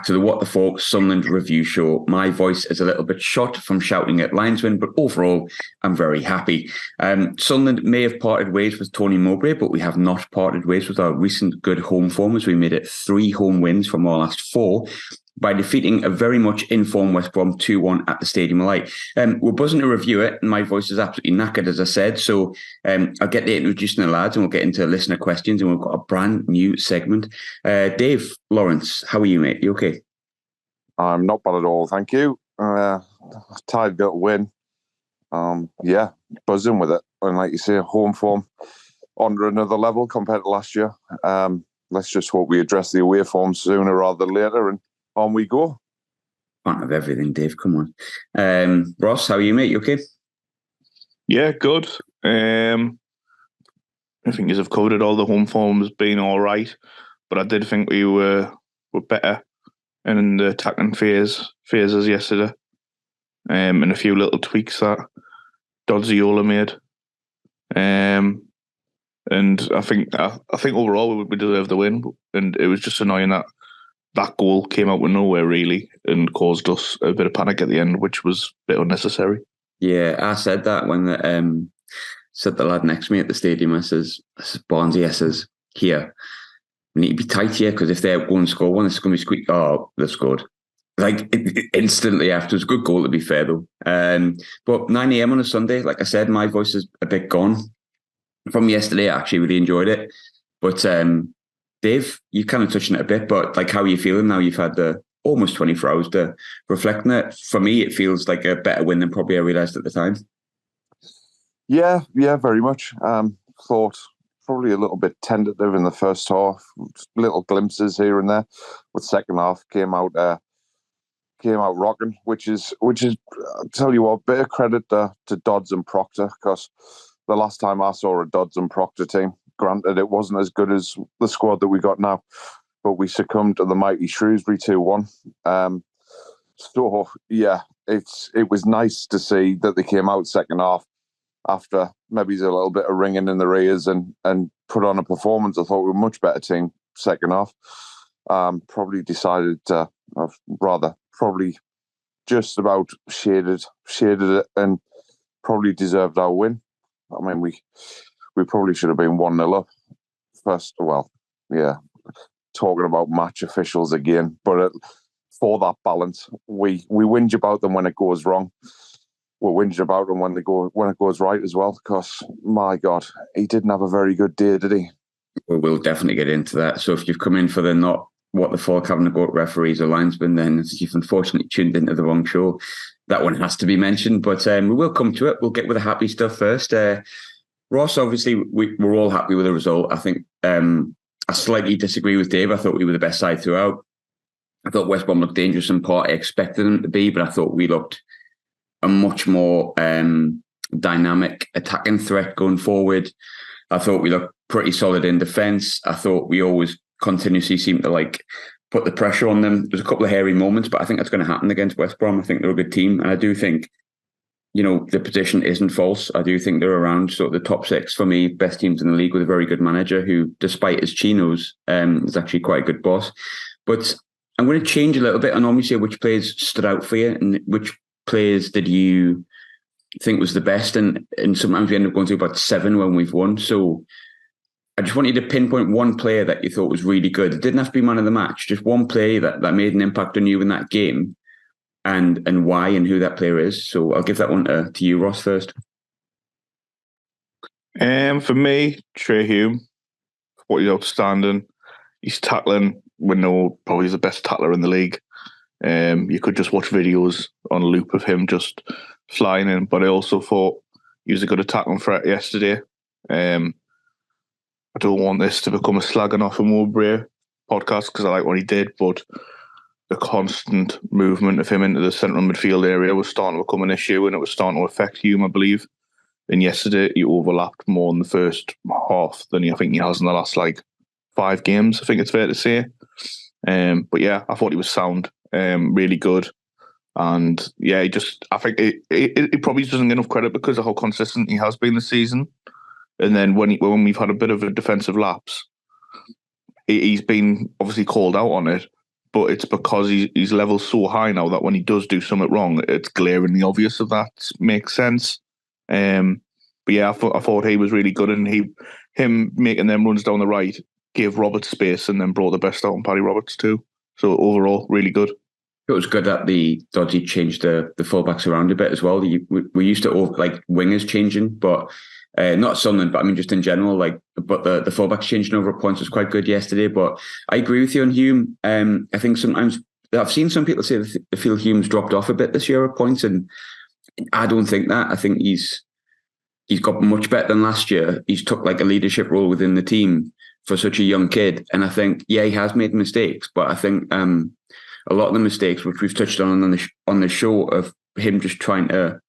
to the What the Falk Sunderland review show. My voice is a little bit shot from shouting at linesmen, but overall, I'm very happy. Sunderland may have parted ways with Tony Mowbray, but we have not parted ways with our recent good home form, as we made it 3 home wins from our last 4 by defeating a very much informed West Brom 2-1 at the Stadium of Light. We're buzzing to review it, and my voice is absolutely knackered, as I said. So I'll get to introducing the lads, and we'll get into listener questions, and we've got a brand new segment. Dave Lawrence, how are you, mate? You okay? I'm not bad at all, thank you. Tied little win. Buzzing with it. And like you say, home form on another level compared to last year. Let's just hope we address the away form sooner rather than later, and on we go. Part of everything, Dave. Come on. Ross, how are you, mate? You okay? Yeah, good. I think as I've covered it, all the home forms been all right, but I did think we were better in the attacking phases yesterday, and a few little tweaks that Doddsy made. And I think overall we deserved the win, and it was just annoying that goal came out of nowhere, really, and caused us a bit of panic at the end, which was a bit unnecessary. Yeah, I said that when said the lad next to me at the stadium. I says, Barnesy, I says, here, we need to be tight here, because if they go and score one, it's going to be squeak. Oh, they've scored. Like, instantly after. It was a good goal, to be fair, though. But 9 a.m. on a Sunday, like I said, my voice is a bit gone from yesterday. I actually really enjoyed it. But Dave, you kind of touched on it a bit, but like, how are you feeling now? You've had the almost 24 hours to reflect on it. For me, it feels like a better win than probably I realised at the time. Yeah, very much. Thought probably a little bit tentative in the first half, little glimpses here and there. But second half came out rocking, which is I'll tell you what, bit of credit to Dodds and Proctor, because the last time I saw a Dodds and Proctor team, granted it wasn't as good as the squad that we got now, but we succumbed to the mighty Shrewsbury 2-1. So yeah, it was nice to see that they came out second half after maybe a little bit of ringing in their ears and put on a performance. I thought we were a much better team second half. Probably decided to, probably just about shaded it and probably deserved our win. I mean, we probably should have been 1-0 up first. Well, yeah, talking about match officials again, but for that balance, we whinge about them when it goes wrong. We're whinging about them when it goes right as well, because, my God, he didn't have a very good day, did he? We'll definitely get into that. So if you've come in for the not what the Falk having to go to referees or linesmen, then you've unfortunately tuned into the wrong show. That one has to be mentioned, but we will come to it. We'll get with the happy stuff first. Ross, obviously, we're all happy with the result. I think I slightly disagree with Dave. I thought we were the best side throughout. I thought West Brom looked dangerous in part. I expected them to be, but I thought we looked a much more dynamic attacking threat going forward. I thought we looked pretty solid in defence. I thought we always continuously seemed to put the pressure on them. There's a couple of hairy moments, but I think that's going to happen against West Brom. I think they're a good team, and I do think, the position isn't false. I do think they're around sort of the top 6 for me, best teams in the league, with a very good manager who, despite his chinos, is actually quite a good boss. But I'm going to change a little bit. I normally say which players stood out for you and which players did you think was the best, and sometimes we end up going through about 7 when we've won. So I just want you to pinpoint one player that you thought was really good. It didn't have to be man of the match, just one player that made an impact on you in that game, and why and who that player is. So I'll give that one to you, Ross, first. For me, Trey Hume, what he's outstanding. He's tackling. We know probably he's the best tackler in the league. You could just watch videos on loop of him just flying in, but I also thought he was a good attacking threat yesterday. I don't want this to become a slagging off a Mowbray podcast, because I like what he did, but the constant movement of him into the central midfield area was starting to become an issue, and it was starting to affect Hume, I believe. And yesterday he overlapped more in the first half than I think he has in the last 5 games, I think it's fair to say. But yeah, I thought he was sound, really good. And yeah, I think he probably doesn't get enough credit because of how consistent he has been this season. And then when we've had a bit of a defensive lapse, he's been obviously called out on it, but it's because he's leveled so high now that when he does do something wrong, it's glaringly obvious if that makes sense. But yeah, I thought he was really good, and him making them runs down the right gave Roberts space and then brought the best out on Paddy Roberts too. So overall, really good. It was good that the Doddsy changed the fullbacks around a bit as well. We used to like wingers changing, but not Sunderland, but I mean just in general. But the fullbacks changing over points was quite good yesterday. But I agree with you on Hume. I think sometimes I've seen some people say they feel Hume's dropped off a bit this year at points, and I don't think that. I think he's got much better than last year. He's took like a leadership role within the team for such a young kid, and I think he has made mistakes, but I think a lot of the mistakes which we've touched on the show of him just trying to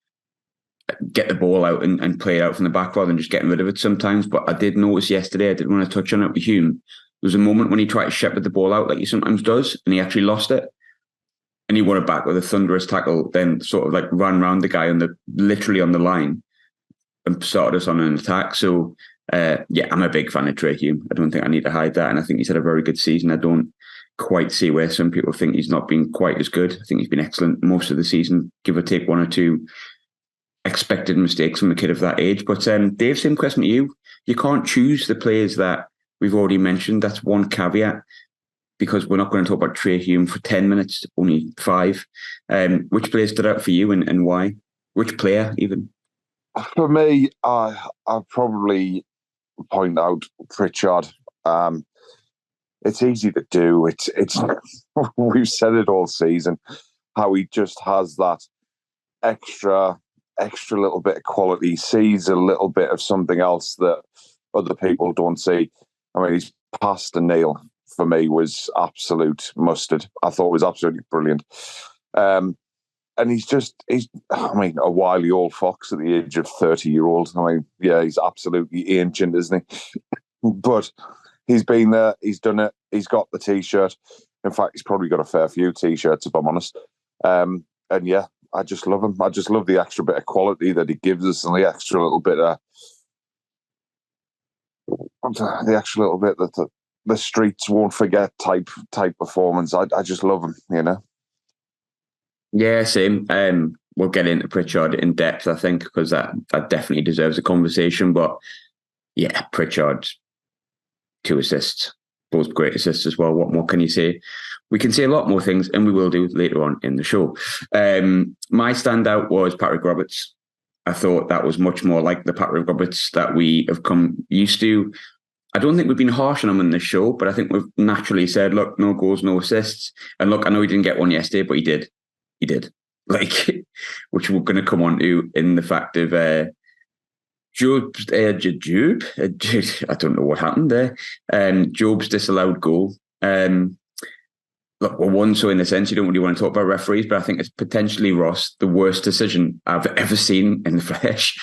get the ball out and play it out from the back rather than just getting rid of it sometimes. But I did notice yesterday, I didn't want to touch on it with Hume, there was a moment when he tried to shepherd the ball out like he sometimes does, and he actually lost it. And he won it back with a thunderous tackle, then sort of like ran round the guy literally on the line and started us on an attack. So I'm a big fan of Trey Hume. I don't think I need to hide that. And I think he's had a very good season. I don't quite see where some people think he's not been quite as good. I think he's been excellent most of the season, give or take one or two expected mistakes from a kid of that age. But Dave, same question to you. You can't choose the players that we've already mentioned. That's one caveat, because we're not going to talk about Trey Hume for 10 minutes, only 5. Which player stood out for you and why? Which player even? For me, I'd probably point out Pritchard. It's easy to do. It's we've said it all season, how he just has that extra little bit of quality, sees a little bit of something else that other people don't see. I mean, his pass to Neil for me was absolute mustard. I thought it was absolutely brilliant. And he's a wily old fox at the age of 30-year-old. I mean, yeah, he's absolutely ancient, isn't he? But he's been there, he's done it, he's got the T-shirt. In fact, he's probably got a fair few T-shirts, if I'm honest. And yeah, I just love him. I just love the extra bit of quality that he gives us, and the extra little bit that the streets won't forget type performance. I just love him, you know. Yeah, same. We'll get into Pritchard in depth, I think, because that definitely deserves a conversation. But yeah, Pritchard, 2 assists, both great assists as well. What more can you say? We can say a lot more things, and we will do later on in the show. My standout was Patrick Roberts. I thought that was much more like the Patrick Roberts that we have come used to. I don't think we've been harsh on him in this show, but I think we've naturally said, look, no goals, no assists. And look, I know he didn't get one yesterday, but he did. He did. Which we're going to come on to in the fact of Job's, I don't know what happened there. Job's disallowed goal. Look, we're one, so in a sense, you don't really want to talk about referees, but I think it's potentially, Ross, the worst decision I've ever seen in the flesh.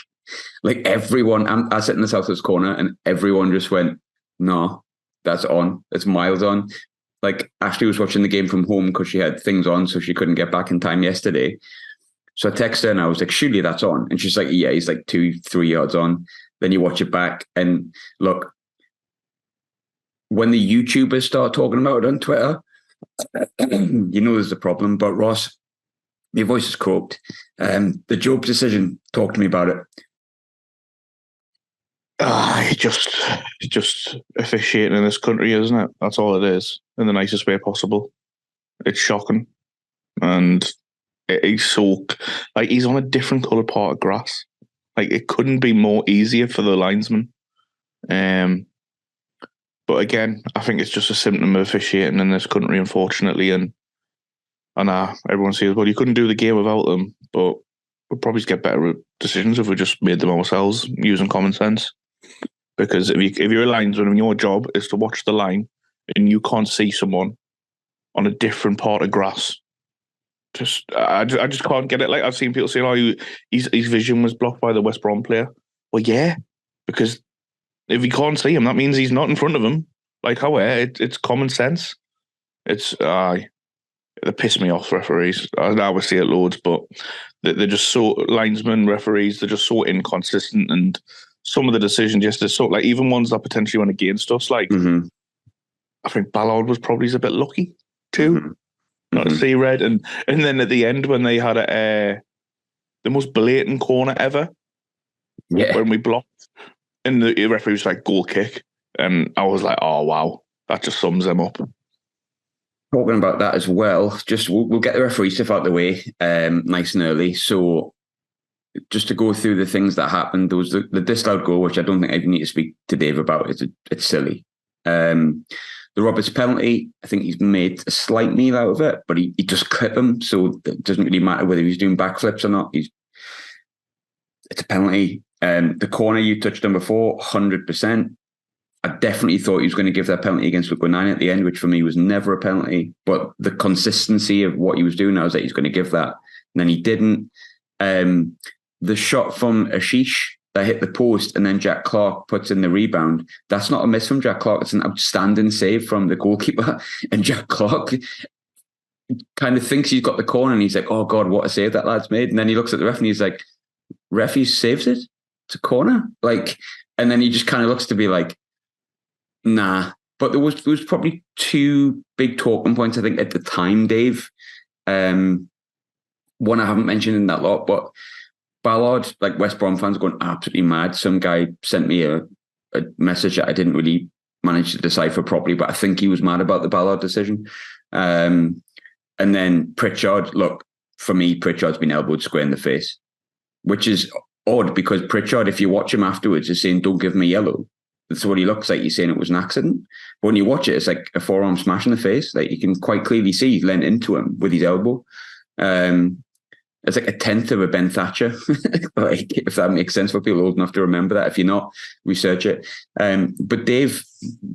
Like everyone, I sit in the Southwest corner and everyone just went, no, that's on. It's miles on. Like Ashley was watching the game from home because she had things on, so she couldn't get back in time yesterday. So I texted her and I was like, surely that's on. And she's like, yeah, he's like 2-3 yards on. Then you watch it back and look, when the YouTubers start talking about it on Twitter, you know there's a problem. But Ross, your voice is croaked. The Job decision, talk to me about it. Just officiating in this country, isn't it? That's all it is, in the nicest way possible. It's shocking. And he's so, like, he's on a different coloured part of grass. Like, it couldn't be more easier for the linesman. But again, I think it's just a symptom of officiating in this country, unfortunately. And everyone says, well, you couldn't do the game without them, but we'll probably get better decisions if we just made them ourselves using common sense. Because if you're a linesman and your job is to watch the line and you can't see someone on a different part of grass, I just can't get it. Like, I've seen people saying, oh, his vision was blocked by the West Brom player. Well, yeah, because if he can't see him, that means he's not in front of him. Like, how? It's common sense. They piss me off, referees. I would say it loads, but they're just so, linesmen, referees, they're just so inconsistent. And some of the decisions yesterday, so like even ones that potentially went against us, like I think Ballard was probably a bit lucky too. not to see red. And then at the end when they had the most blatant corner ever, when we blocked, and the referee was like, goal kick. And I was like, oh, wow, that just sums them up. Talking about that as well, just we'll get the referee stuff out of the way nice and early. So just to go through the things that happened, there was the disallowed goal, which I don't think I need to speak to Dave about. It's silly. The Roberts penalty, I think he's made a slight meal out of it, but he just clipped him, so it doesn't really matter whether he's doing backflips or not. It's a penalty. The corner you touched on before, 100%. I definitely thought he was going to give that penalty against Wigan 9 at the end, which for me was never a penalty. But the consistency of what he was doing, I was like, he's going to give that. And then he didn't. The shot from Ashish that hit the post and then Jack Clark puts in the rebound, that's not a miss from Jack Clark. It's an outstanding save from the goalkeeper. And Jack Clark kind of thinks he's got the corner and he's like, oh, God, what a save that lad's made. And then he looks at the ref and he's like, ref, he saves it? It's a corner? And then he just kind of looks to be like, nah. But there was probably two big talking points, I think, at the time, Dave. One I haven't mentioned in that lot, but Ballard, like West Brom fans, are going absolutely mad. Some guy sent me a message that I didn't really manage to decipher properly, but I think he was mad about the Ballard decision. And then Pritchard, look, for me, Pritchard's been elbowed square in the face, which is odd because Pritchard, if you watch him afterwards, is saying, don't give me yellow. That's what he looks like. He's saying it was an accident. But when you watch it, it's like a forearm smash in the face. Like you can quite clearly see he leant into him with his elbow. It's like a tenth of a Ben Thatcher, like, if that makes sense for people old enough to remember that. If you're not, research it. But Dave,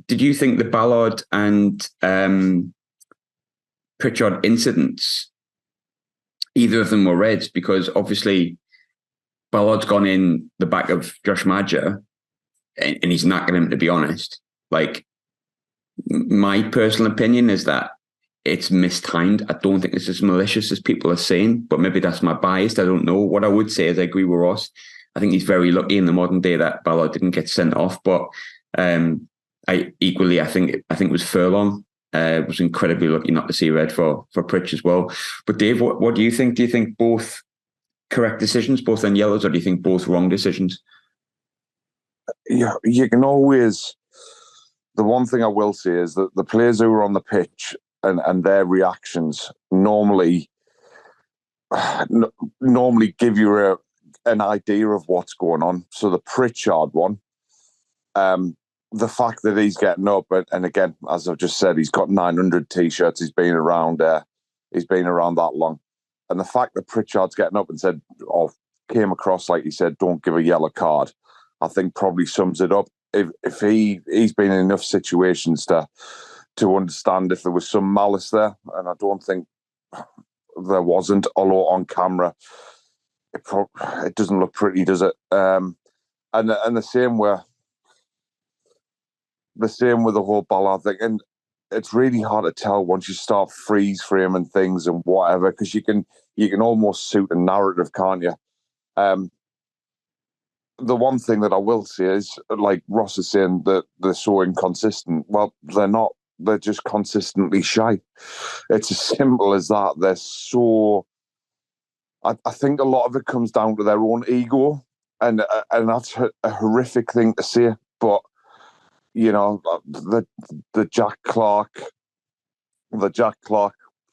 did you think the Ballard and Pritchard incidents, either of them were reds? Because obviously Ballard's gone in the back of Josh Maja and he's knacking him, to be honest. Like, my personal opinion is that it's mistimed. I don't think it's as malicious as people are saying, but maybe that's my bias. I don't know. What I would say is I agree with Ross. I think he's very lucky in the modern day that Ballard didn't get sent off. But I think it was Furlong. Was incredibly lucky not to see red for Pritch as well. But Dave, what do you think? Do you think both correct decisions, both on yellows, or do you think both wrong decisions? Yeah, you can always. The one thing I will say is that the players who were on the pitch and their reactions normally give you an idea of what's going on. So the Pritchard one, the fact that he's getting up, and again, as I've just said, he's got 900 t-shirts. He's been around that long, and the fact that Pritchard's getting up and said, or came across like he said, don't give a yellow card, I think probably sums it up. If he's been in enough situations to understand if there was some malice there, and I don't think there wasn't, although on camera it doesn't look pretty, does it? And the same with the whole Ballard thing, and it's really hard to tell once you start freeze framing things and whatever, because you can almost suit a narrative, can't you? The one thing that I will say is, like Ross is saying, that they're so inconsistent. Well, they're not. They're just consistently shy. It's as simple as that. They're so. I think a lot of it comes down to their own ego, and that's a horrific thing to say. But you know, the Jack Clark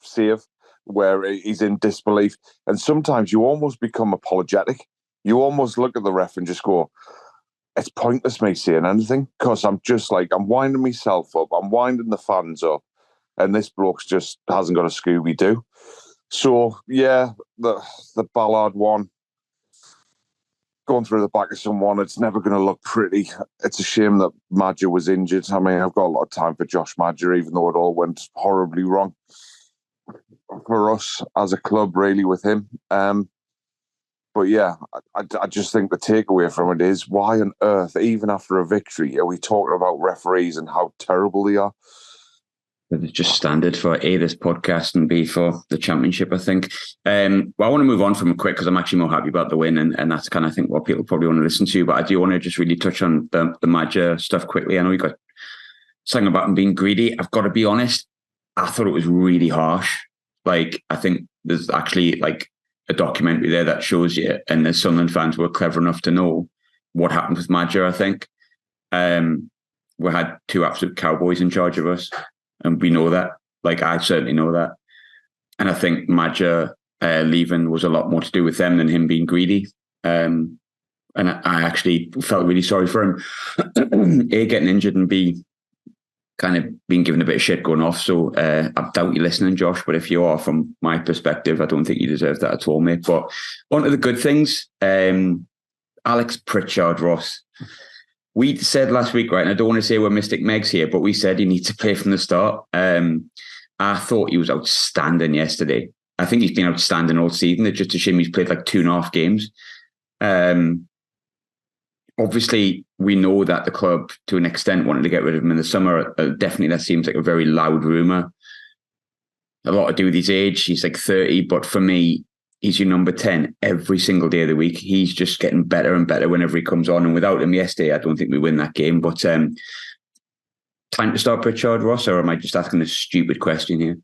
save where he's in disbelief, and sometimes you almost become apologetic. You almost look at the ref and just go, it's pointless me saying anything, because I'm just like, I'm winding myself up, I'm winding the fans up, and this bloke's just hasn't got a Scooby-Doo. So, yeah, the Ballard one, going through the back of someone, it's never going to look pretty. It's a shame that Maja was injured. I mean, I've got a lot of time for Josh Maja, even though it all went horribly wrong for us as a club, really, with him. But yeah, I just think the takeaway from it is, why on earth, even after a victory, are we talking about referees and how terrible they are? It's just standard for A, this podcast, and B, for the championship, I think. Well, I want to move on from it quick because I'm actually more happy about the win, and that's kind of, I think, what people probably want to listen to. But I do want to just really touch on the Maja stuff quickly. I know we got something about him being greedy. I've got to be honest, I thought it was really harsh. Like, I think there's actually like a documentary there that shows you, and the Sunderland fans were clever enough to know what happened with Madger, I think. We had two absolute cowboys in charge of us, and we know that. Like, I certainly know that. And I think Madger leaving was a lot more to do with them than him being greedy. And I actually felt really sorry for him. A, getting injured, and B, kind of being given a bit of shit going off. So I doubt you're listening, Josh, but if you are, from my perspective, I don't think you deserve that at all, mate. But on to the good things. Alex Pritchard-Ross. We said last week, right, and I don't want to say we're Mystic Megs here, but we said he needs to play from the start. I thought he was outstanding yesterday. I think he's been outstanding all season. It's just a shame he's played like 2.5 games. Obviously, we know that the club, to an extent, wanted to get rid of him in the summer. Definitely, that seems like a very loud rumour. A lot to do with his age. He's like 30, but for me, he's your number 10 every single day of the week. He's just getting better and better whenever he comes on. And without him yesterday, I don't think we win that game. But time to start Pritchard, Ross, or am I just asking a stupid question here?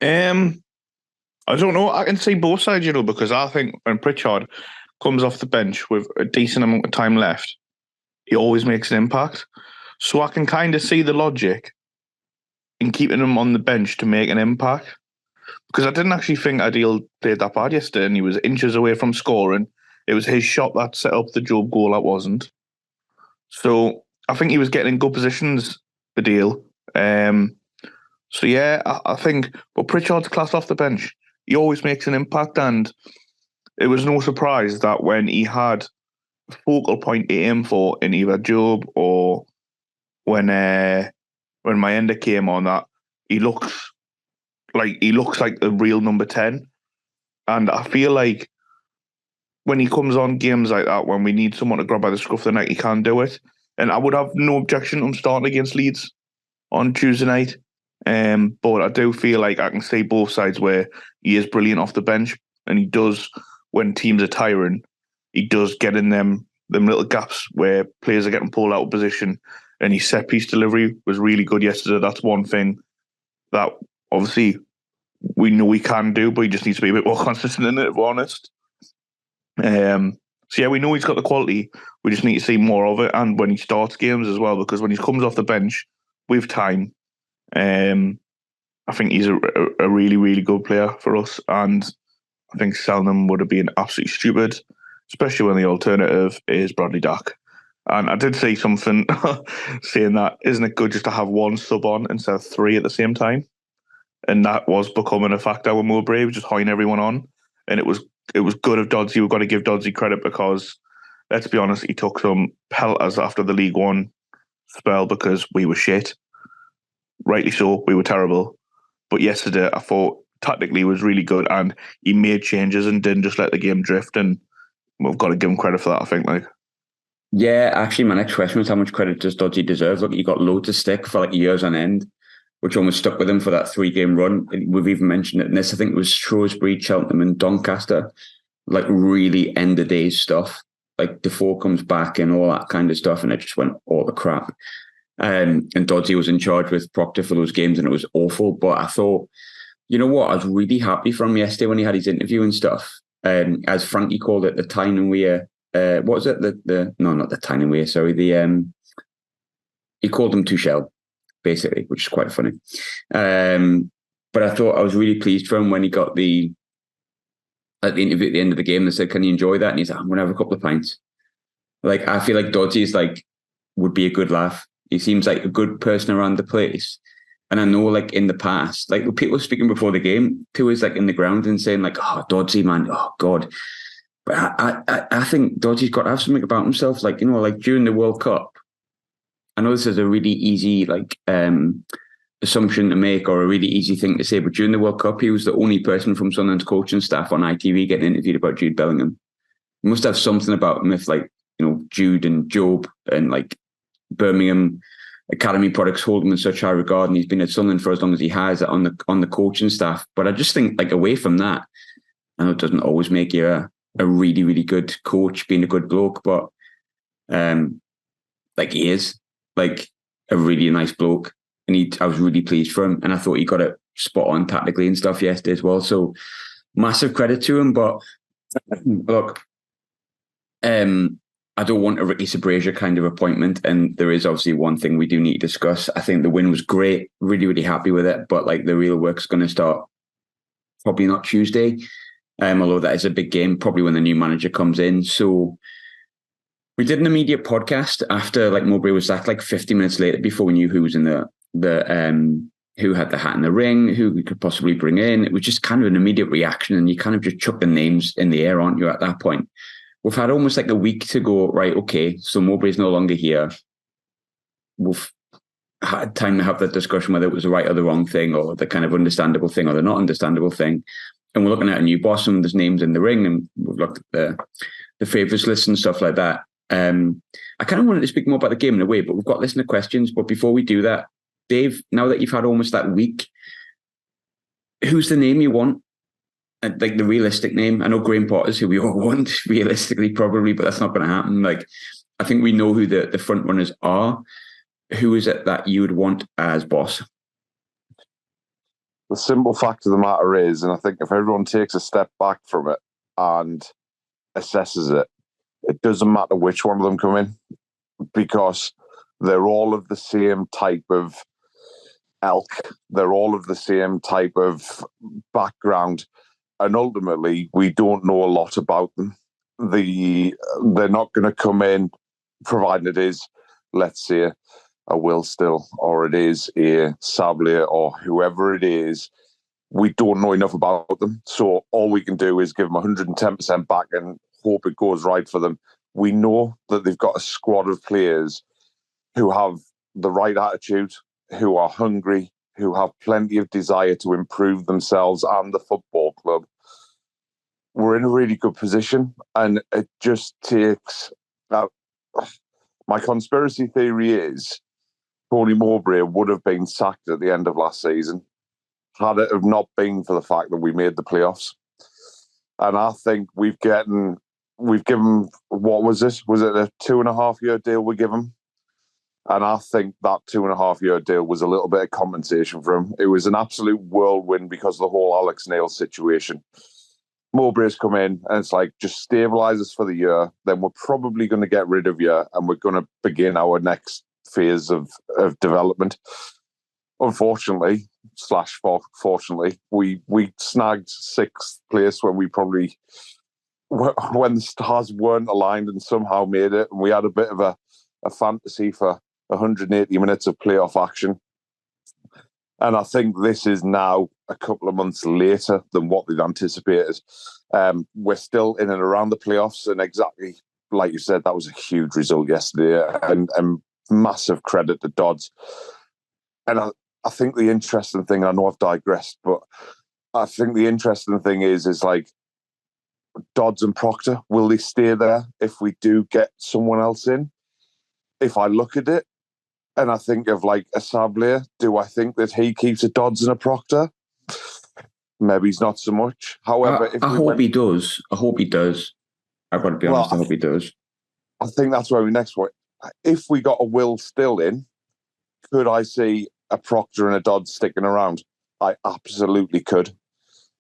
I don't know. I can see both sides, because I think when Pritchard comes off the bench with a decent amount of time left, he always makes an impact. So I can kind of see the logic in keeping him on the bench to make an impact. Because I didn't actually think Adil played that bad yesterday, and he was inches away from scoring. It was his shot that set up the Job goal, that wasn't. So I think he was getting in good positions, Adil. So yeah, I think, but Pritchard's class off the bench. He always makes an impact, and it was no surprise that when he had a focal point to aim for in either Job or when Mayenda came on, that he looks like the real number 10. And I feel like when he comes on games like that, when we need someone to grab by the scruff of the neck, he can do it. And I would have no objection to him starting against Leeds on Tuesday night. But I do feel like I can see both sides where he is brilliant off the bench, and he does, when teams are tiring, he does get in them little gaps where players are getting pulled out of position, and his set piece delivery was really good yesterday. That's one thing that obviously we know he can do, but he just needs to be a bit more consistent in it, if we're honest. So yeah, we know he's got the quality. We just need to see more of it, and when he starts games as well, because when he comes off the bench with time, I think he's a really, really good player for us, and I think selling him would have been absolutely stupid, especially when the alternative is Bradley Dack. And I did see something saying that, isn't it good just to have one sub on instead of 3 at the same time? And that was becoming a factor when we were brave, just hoying everyone on. And it was good of Doddsy. We've got to give Doddsy credit, because, let's be honest, he took some pelters after the League One spell because we were shit. Rightly so, we were terrible. But yesterday, I thought tactically was really good, and he made changes and didn't just let the game drift. And we've got to give him credit for that, I think. Yeah, actually, my next question was, how much credit does Doddsy deserve? Look, he got loads of stick for years on end, which almost stuck with him for that 3-game run. We've even mentioned it in this. I think it was Shrewsbury, Cheltenham and Doncaster, really end of days stuff. Defoe comes back and all that kind of stuff, and it just went all the crap. And Doddsy was in charge with Proctor for those games, and it was awful. But I thought, you know what, I was really happy for him yesterday when he had his interview and stuff. As Frankie called it, the Tyne and Weir. What was it? No, not the Tyne and Weir. Sorry, he called him Tuchel, basically, which is quite funny. But I thought I was really pleased for him when he got at the interview at the end of the game. They said, "Can you enjoy that?" And he's like, "I'm gonna have a couple of pints." I feel like Doddsy is would be a good laugh. He seems like a good person around the place. And I know, in the past, people were speaking before the game to us, in the ground and saying, "Oh, Doddsy, man, oh God." But I think Doddsy's got to have something about himself. During the World Cup, I know this is a really easy, assumption to make, or a really easy thing to say, but during the World Cup, he was the only person from Sunderland's coaching staff on ITV getting interviewed about Jude Bellingham. He must have something about him if, Jude and Job and, Birmingham Academy products hold him in such high regard, and he's been at Sunderland for as long as he has on the coaching staff. But I just think, away from that, I know it doesn't always make you a really, really good coach, being a good bloke, but he is a really nice bloke, and I was really pleased for him, and I thought he got it spot on tactically and stuff yesterday as well. So massive credit to him. But look, I don't want a Ricky Sabrasia kind of appointment. And there is obviously one thing we do need to discuss. I think the win was great, really, really happy with it. But like the real work's going to start probably not Tuesday. Although that is a big game, probably when the new manager comes in. So we did an immediate podcast after like Mowbray was sacked, like 50 minutes later, before we knew who was in the who had the hat in the ring, who we could possibly bring in. It was just kind of an immediate reaction, and you kind of just chuck the names in the air, aren't you, at that point? We've had almost like a week to go, right, okay, so Mowbray's no longer here. We've had time to have that discussion whether it was the right or the wrong thing, or the kind of understandable thing or the not understandable thing. And we're looking at a new boss, and there's names in the ring, and we've looked at the favourites list and stuff like that. I kind of wanted to speak more about the game in a way, but we've got listener questions. But before we do that, Dave, now that you've had almost that week, who's the name you want? Like the realistic name? I know Graham Potter's who we all want, realistically, probably, but that's not going to happen. Like, I think we know who the front runners are. Who is it that you would want as boss? The simple fact of the matter is, and I think if everyone takes a step back from it and assesses it, it doesn't matter which one of them come in, because they're all of the same type of elk. They're all of the same type of background. And ultimately, we don't know a lot about them. They're not going to come in, providing it is, let's say, a Will Still, or it is a Sablier, or whoever it is. We don't know enough about them. So all we can do is give them 110% back and hope it goes right for them. We know that they've got a squad of players who have the right attitude, who are hungry, who have plenty of desire to improve themselves and the football club. We're in a really good position, and it just takes... my conspiracy theory is Tony Mowbray would have been sacked at the end of last season had it have not been for the fact that we made the playoffs. And I think we've given, what was this? Was it a 2.5-year deal we give him? And I think that 2.5-year deal was a little bit of compensation for him. It was an absolute whirlwind because of the whole Alex Neil situation. Mowbray's come in and it's like, just stabilise us for the year. Then we're probably going to get rid of you and we're going to begin our next phase of development. Unfortunately, /fortunately, we snagged 6th place when the stars weren't aligned and somehow made it. And we had a bit of a fantasy for 180 minutes of playoff action. And I think this is now a couple of months later than what they'd anticipated. We're still in and around the playoffs, and exactly like you said, that was a huge result yesterday, and massive credit to Dodds. And I think the interesting thing, I know I've digressed, but I think the interesting thing is like Dodds and Proctor, will they stay there if we do get someone else in? If I look at it, and I think of like a Sablier, do I think that he keeps a Dodds and a Proctor? Maybe he's not so much. However, I hope he does. I hope he does. I've got to be honest, I hope he does. I think that's where we next point. If we got a Will Still in, could I see a Proctor and a Dodds sticking around? I absolutely could.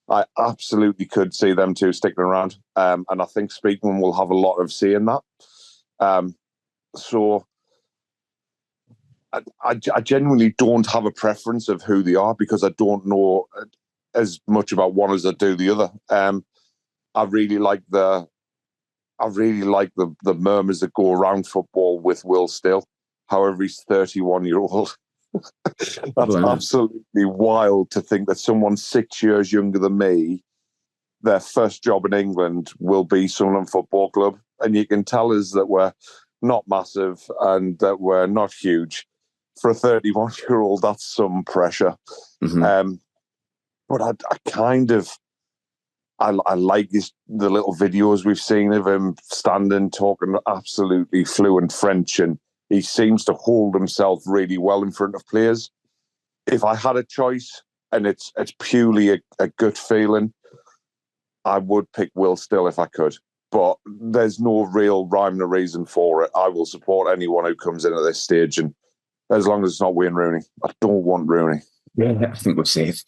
I absolutely could see them two sticking around. And I think Speakman will have a lot of say in that. So I genuinely don't have a preference of who they are because I don't know as much about one as I do the other. I really like the murmurs that go around football with Will Still. However, he's 31-year-old. That's absolutely wild to think that someone 6 years younger than me, their first job in England will be Sunderland Football Club. And you can tell us that we're not massive and that we're not huge. For a 31-year-old, that's some pressure. Mm-hmm. But I like the little videos we've seen of him standing, talking absolutely fluent French, and he seems to hold himself really well in front of players. If I had a choice, and it's purely a gut feeling, I would pick Will Still if I could. But there's no real rhyme or reason for it. I will support anyone who comes in at this stage, and as long as it's not Wayne Rooney. I don't want Rooney. Yeah, I think we're safe.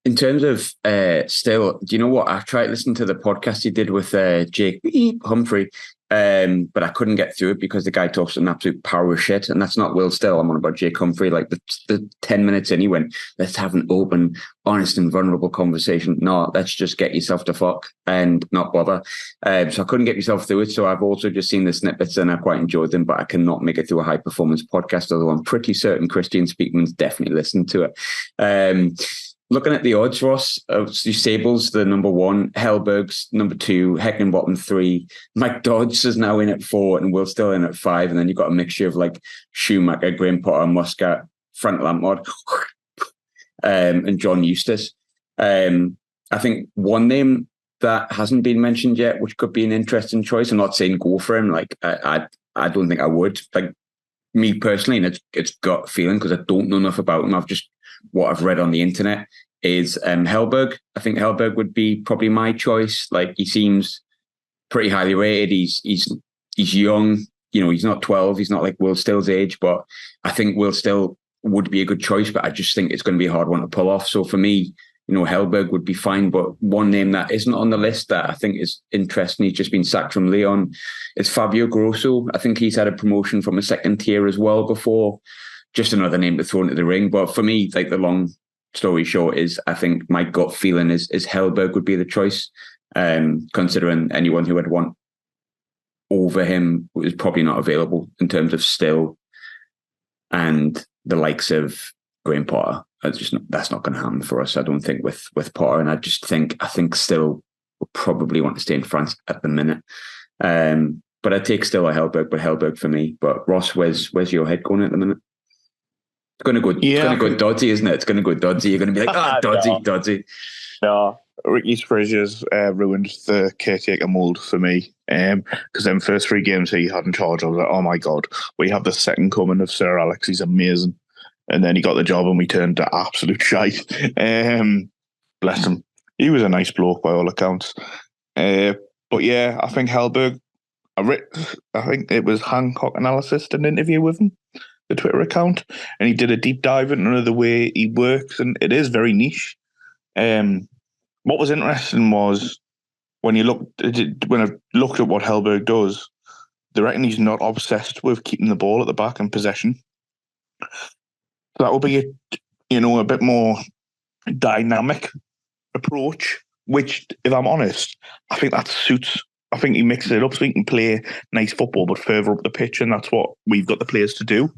In terms of still, do you know what? I tried listening to the podcast he did with Jake Humphrey, but I couldn't get through it because the guy talks an absolute power of shit, and that's not Will Still. I'm on about Jake Humphrey. Like the 10 minutes in, he went, let's have an open, honest, and vulnerable conversation. No, let's just get yourself to fuck and not bother. So I couldn't get myself through it. So I've also just seen the snippets and I quite enjoyed them, but I cannot make it through a high performance podcast. Although I'm pretty certain Christian Speakman's definitely listened to it. Looking at the odds, Ross, Sable's the number 1, Hellberg's number 2, Heckingbottom 3, Mike Dodds is now in at 4, and Will Still in at 5, and then you've got a mixture of like Schumacher, Graham Potter, Muscat, Frank Lampard, and John Eustace. I think one name that hasn't been mentioned yet, which could be an interesting choice. I'm not saying go for him. Like I don't think I would. Like me personally, and it's gut feeling because I don't know enough about him. What I've read on the internet is Hellberg. I think Hellberg would be probably my choice. Like he seems pretty highly rated. He's young. You know, he's not 12. He's not like Will Still's age, but I think Will Still would be a good choice. But I just think it's going to be a hard one to pull off. So for me, you know, Hellberg would be fine. But one name that isn't on the list that I think is interesting, he's just been sacked from Leon, is Fabio Grosso. I think he's had a promotion from a second tier as well before. Just another name to throw into the ring. But for me, like the long story short is I think my gut feeling is Hellberg would be the choice, considering anyone who would want over him is probably not available in terms of Still and the likes of Graham Potter. That's not going to happen for us, I don't think, with Potter. And I think Still will probably want to stay in France at the minute. But I take Still a Hellberg, but Hellberg for me. But Ross, where's your head going at the minute? It's going to go Doddsy, isn't it? It's going to go Doddsy. You're going to be like, Doddsy. No, Ricky Fraser's ruined the caretaker mould for me. Because them first 3 games he had in charge, I was like, oh my God, we have the second coming of Sir Alex. He's amazing. And then he got the job and we turned to absolute shite. Bless him. He was a nice bloke by all accounts. But yeah, I think Hellberg, I think it was Hancock Analysis did an interview with him, the Twitter account, and he did a deep dive into the way he works, and it is very niche. What was interesting was when I looked at what Hellberg does, they reckon he's not obsessed with keeping the ball at the back and possession. That would be a bit more dynamic approach, which, if I'm honest, I think that suits. I think he mixes it up so he can play nice football, but further up the pitch, and that's what we've got the players to do.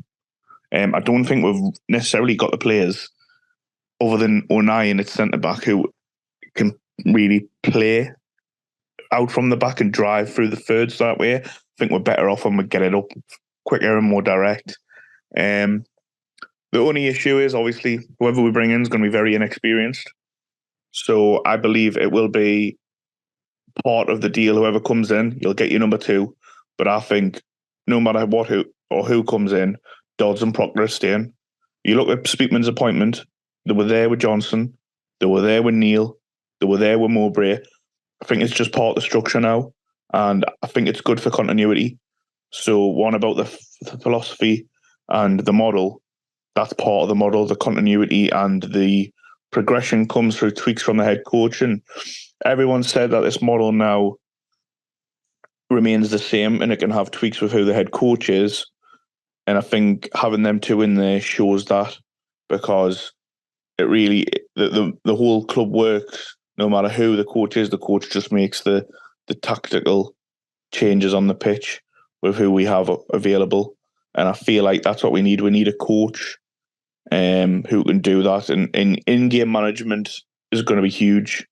I don't think we've necessarily got the players, other than O'Neill at centre-back, who can really play out from the back and drive through the thirds that way. I think we're better off when we get it up quicker and more direct. The only issue is, obviously, whoever we bring in is going to be very inexperienced. So I believe it will be part of the deal. Whoever comes in, you'll get your number 2. But I think no matter who comes in, Dodds and Proctor are staying. You look at Speakman's appointment, they were there with Johnson, they were there with Neil, they were there with Mowbray. I think it's just part of the structure now, and I think it's good for continuity. So one about the philosophy and the model, that's part of the model, the continuity and the progression comes through tweaks from the head coach. And everyone said that this model now remains the same and it can have tweaks with who the head coach is. And I think having them 2 in there shows that, because it really, the whole club works no matter who the coach is. The coach just makes the tactical changes on the pitch with who we have available. And I feel like that's what we need. We need a coach who can do that. And in-game management is going to be huge.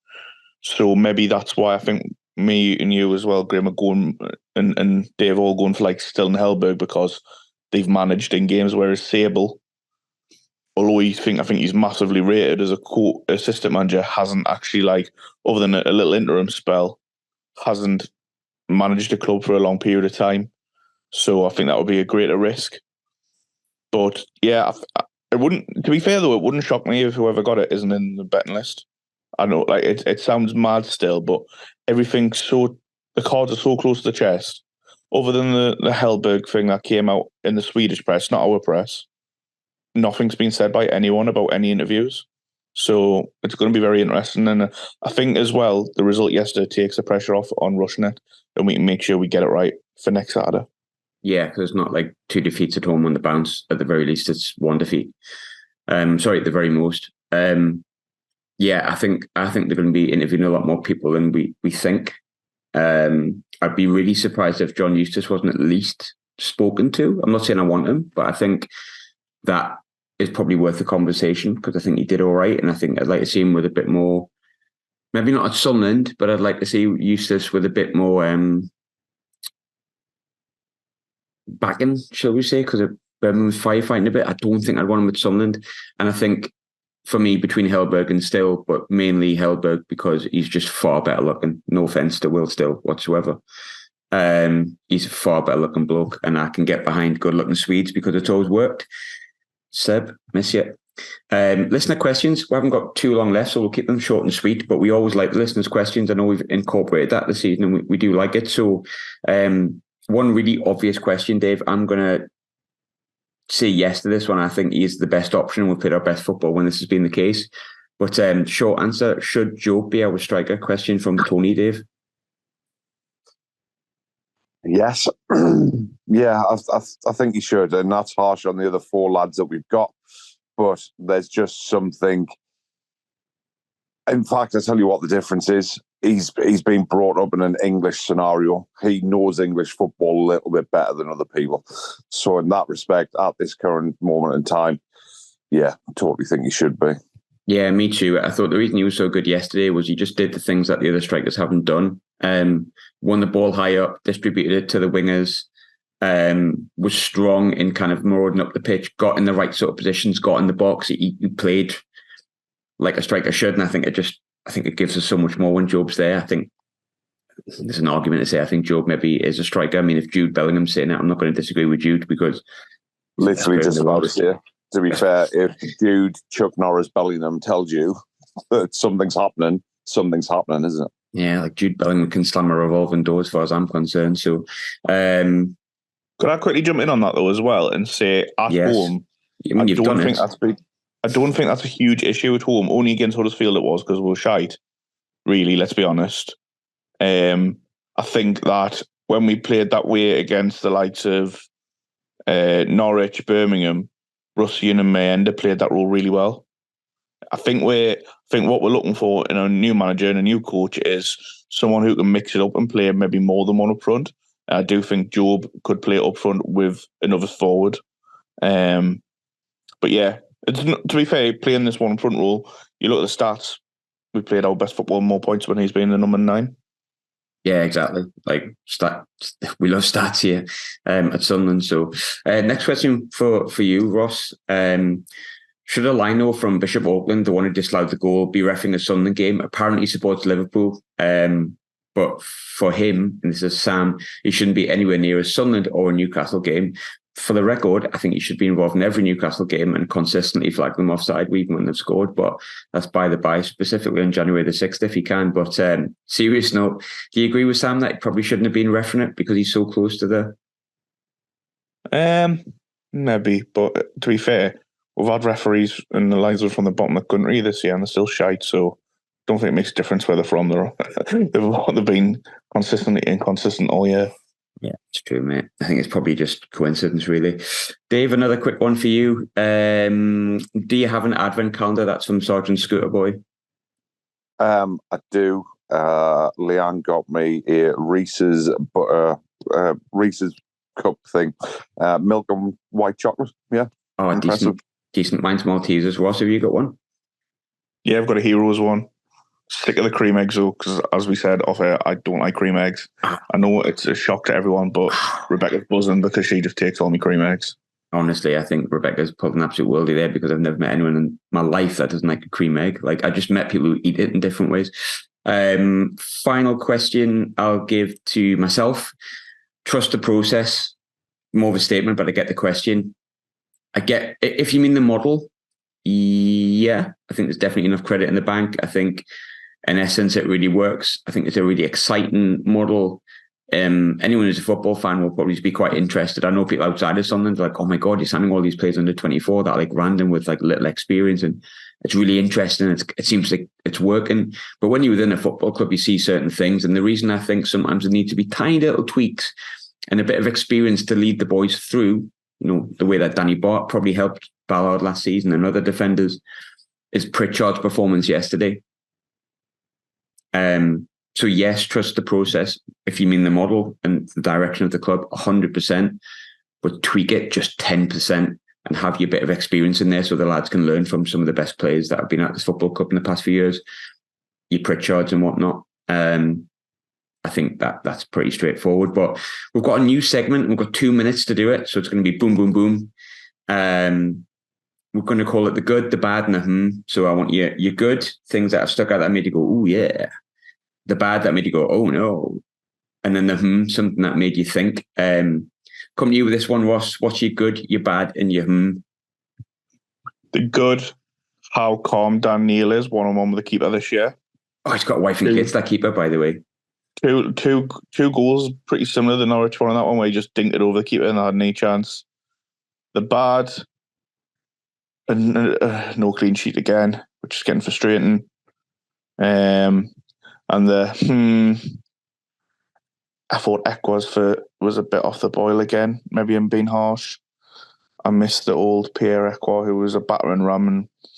So maybe that's why I think me and you as well, Graham, are going, and Dave, all going for like Still and Hellberg, because they've managed in games, whereas Sable, although I think he's massively rated as a assistant manager, hasn't actually, like, other than a little interim spell, hasn't managed a club for a long period of time. So I think that would be a greater risk. But yeah, it wouldn't. To be fair though, it wouldn't shock me if whoever got it isn't in the betting list. I know, like it sounds mad still, but the cards are so close to the chest. Other than the Hellberg thing that came out in the Swedish press, not our press, nothing's been said by anyone about any interviews. So it's going to be very interesting. And I think as well, the result yesterday takes the pressure off on rushing it, and we can make sure we get it right for next Saturday. Yeah, because it's not like 2 defeats at home on the bounce. At the very least, it's 1 defeat. Sorry, at the very most. Yeah, I think they're going to be interviewing a lot more people than we think. I'd be really surprised if John Eustace wasn't at least spoken to. I'm not saying I want him, but I think that is probably worth the conversation, because I think he did all right, and I think I'd like to see him with a bit more, maybe not at Sunderland, but I'd like to see Eustace with a bit more backing, shall we say, because Birmingham was firefighting a bit. I don't think I'd want him at Sunderland, and I think for me, between Hellberg and Still, but mainly Hellberg because he's just far better looking. No offense to Will Still whatsoever. He's a far better looking bloke, and I can get behind good looking Swedes because it's always worked. Seb, miss you. Listener questions. We haven't got too long left, so we'll keep them short and sweet, but we always like the listeners' questions. I know we've incorporated that this season, and we do like it. So one really obvious question, Dave, I'm going to say yes to this one. I think he is the best option. We've played our best football when this has been the case. But short answer, should Job be our striker? Question from Tony, Dave. Yes. Yeah, I think he should. And that's harsh on the other 4 lads that we've got. But there's just something. In fact, I'll tell you what the difference is. He's been brought up in an English scenario. He knows English football a little bit better than other people. So in that respect, at this current moment in time, yeah, I totally think he should be. Yeah, me too. I thought the reason he was so good yesterday was he just did the things that the other strikers haven't done. Won the ball high up, distributed it to the wingers, was strong in kind of marauding up the pitch, got in the right sort of positions, got in the box. He played like a striker should, and I think it gives us so much more when Job's there. I think there's an argument to say I think Job maybe is a striker. I mean, if Jude Bellingham's saying it, I'm not going to disagree with Jude because literally just about to say. To be fair, if Jude, Chuck Norris, Bellingham tells you that something's happening, isn't it? Yeah, like Jude Bellingham can slam a revolving door as far as I'm concerned. So, could I quickly jump in on that though as well and say at home, I mean, I don't think that's a huge issue at home. Only against Huddersfield it was because we were shite. Really, let's be honest. I think that when we played that way against the likes of Norwich, Birmingham, Russian and Mayenda played that role really well. I think what we're looking for in a new manager and a new coach is someone who can mix it up and play maybe more than one up front. I do think Job could play up front with another forward. But yeah, to be fair, playing this one front role, you look at the stats, we played our best football, more points when he's been the number 9. Yeah, exactly. Like stats, we love stats here at Sunderland. So, next question for you, Ross. Should a lino from Bishop Auckland, the one who disallowed the goal, be reffing the Sunderland game? Apparently, he supports Liverpool, but for him, and this is Sam, he shouldn't be anywhere near a Sunderland or a Newcastle game. For the record, I think he should be involved in every Newcastle game and consistently flag them offside, even when they've scored. But that's by the by, specifically on January the 6th, if he can. But serious note, do you agree with Sam that he probably shouldn't have been refereeing it because he's so close to the... Maybe, but to be fair, we've had referees and the lines are from the bottom of the country this year and they're still shite, so I don't think it makes a difference where they're from. They've been consistently inconsistent all year. Yeah, it's true, mate. I think it's probably just coincidence, really. Dave, another quick one for you. Do you have an advent calendar that's from Sergeant Scooter Boy? I do. Leanne got me a Reese's cup thing, milk and white chocolate. Yeah. Oh, impressive. Decent. Mine's Maltesers. Ross, have you got one? Yeah, I've got a Heroes one. Stick to the cream eggs though, because as we said off air, I don't like cream eggs. I know it's a shock to everyone, but Rebecca's buzzing because she just takes all my cream eggs. Honestly, I think Rebecca's put an absolute worldie there because I've never met anyone in my life that doesn't like a cream egg. Like, I just met people who eat it in different ways. Final question I'll give to myself. Trust the process. More of a statement, but I get the question. If you mean the model, yeah, I think there's definitely enough credit in the bank. I think in essence, it really works. I think it's a really exciting model. anyone who's a football fan will probably be quite interested. I know people outside of Sunderland are like, oh my God, you're signing all these players under 24 that are like random with like little experience, and it's really interesting. It seems like it's working. But when you're within a football club, you see certain things. And the reason I think sometimes there need to be tiny little tweaks and a bit of experience to lead the boys through, the way that Danny Bart probably helped Ballard last season and other defenders, is Pritchard's performance yesterday. So yes, trust the process. If you mean the model and the direction of the club, 100%, but tweak it just 10% and have your bit of experience in there so the lads can learn from some of the best players that have been at this football club in the past few years, your Pritchards and whatnot. I think that's pretty straightforward. But we've got a new segment. We've got 2 minutes to do it, so it's going to be boom, boom, boom. We're going to call it the good, the bad, and the So I want your good, things that have stuck out that made you go, oh yeah. The bad that made you go, oh no. And then the something that made you think. Come to you with this one, Ross. What's your good, your bad, and your The good, how calm Dan Neil is one-on-one with the keeper this year. Oh, he's got a wife and kids, that keeper, by the way. Two goals, pretty similar to the Norwich one on that one, where he just dinked it over the keeper and had any chance. The bad, and no clean sheet again, which is getting frustrating. And the I thought Ekwas was a bit off the boil again. Maybe him being harsh. I missed the old Pierre Ekwa, who was a battering ram, and I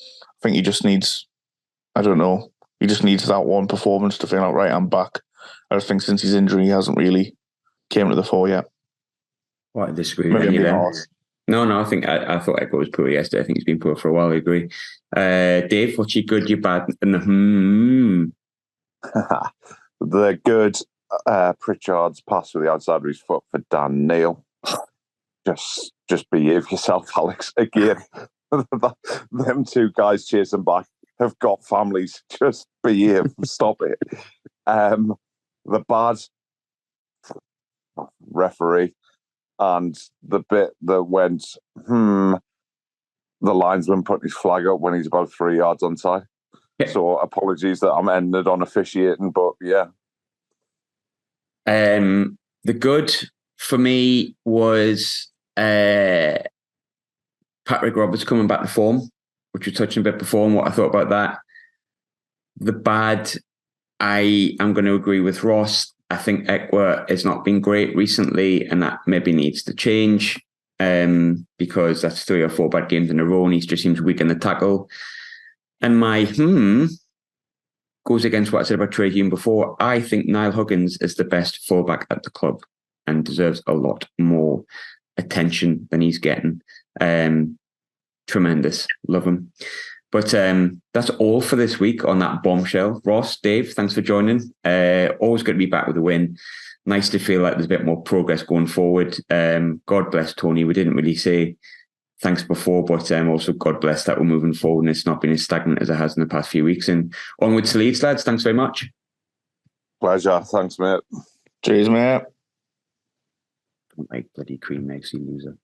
think he just needs, I don't know, he just needs that one performance to feel like, right, I'm back. I just think since his injury, he hasn't really came to the fore yet. Well, I disagree with any of them. No, I think I thought Ekwa was poor yesterday. I think he's been poor for a while. I agree. Dave, what's your good, your bad, and the The good, Pritchard's pass with the outside of his foot for Dan Neil. Just behave yourself, Alex. Again, them two guys chasing back have got families. Just behave. Stop it. The bad, referee, and the bit that went, the linesman putting his flag up when he's about 3 yards onside. Yeah. So apologies that I'm ended on officiating, but yeah. The good for me was Patrick Roberts coming back to form, which we touched on a bit before and what I thought about that. The bad, I am going to agree with Ross. I think Ekwa has not been great recently, and that maybe needs to change because that's 3 or 4 bad games in a row and he just seems weak in the tackle. And my goes against what I said about Trey Hume before. I think Niall Huggins is the best fullback at the club and deserves a lot more attention than he's getting. Tremendous. Love him. But that's all for this week on that bombshell. Ross, Dave, thanks for joining. Always good to be back with a win. Nice to feel like there's a bit more progress going forward. God bless Tony. We didn't really say thanks before, but also God bless that we're moving forward and it's not been as stagnant as it has in the past few weeks. And onwards to Leeds, lads. Thanks very much. Pleasure. Thanks, mate. Cheers, mate. Don't like bloody cream eggs, you loser.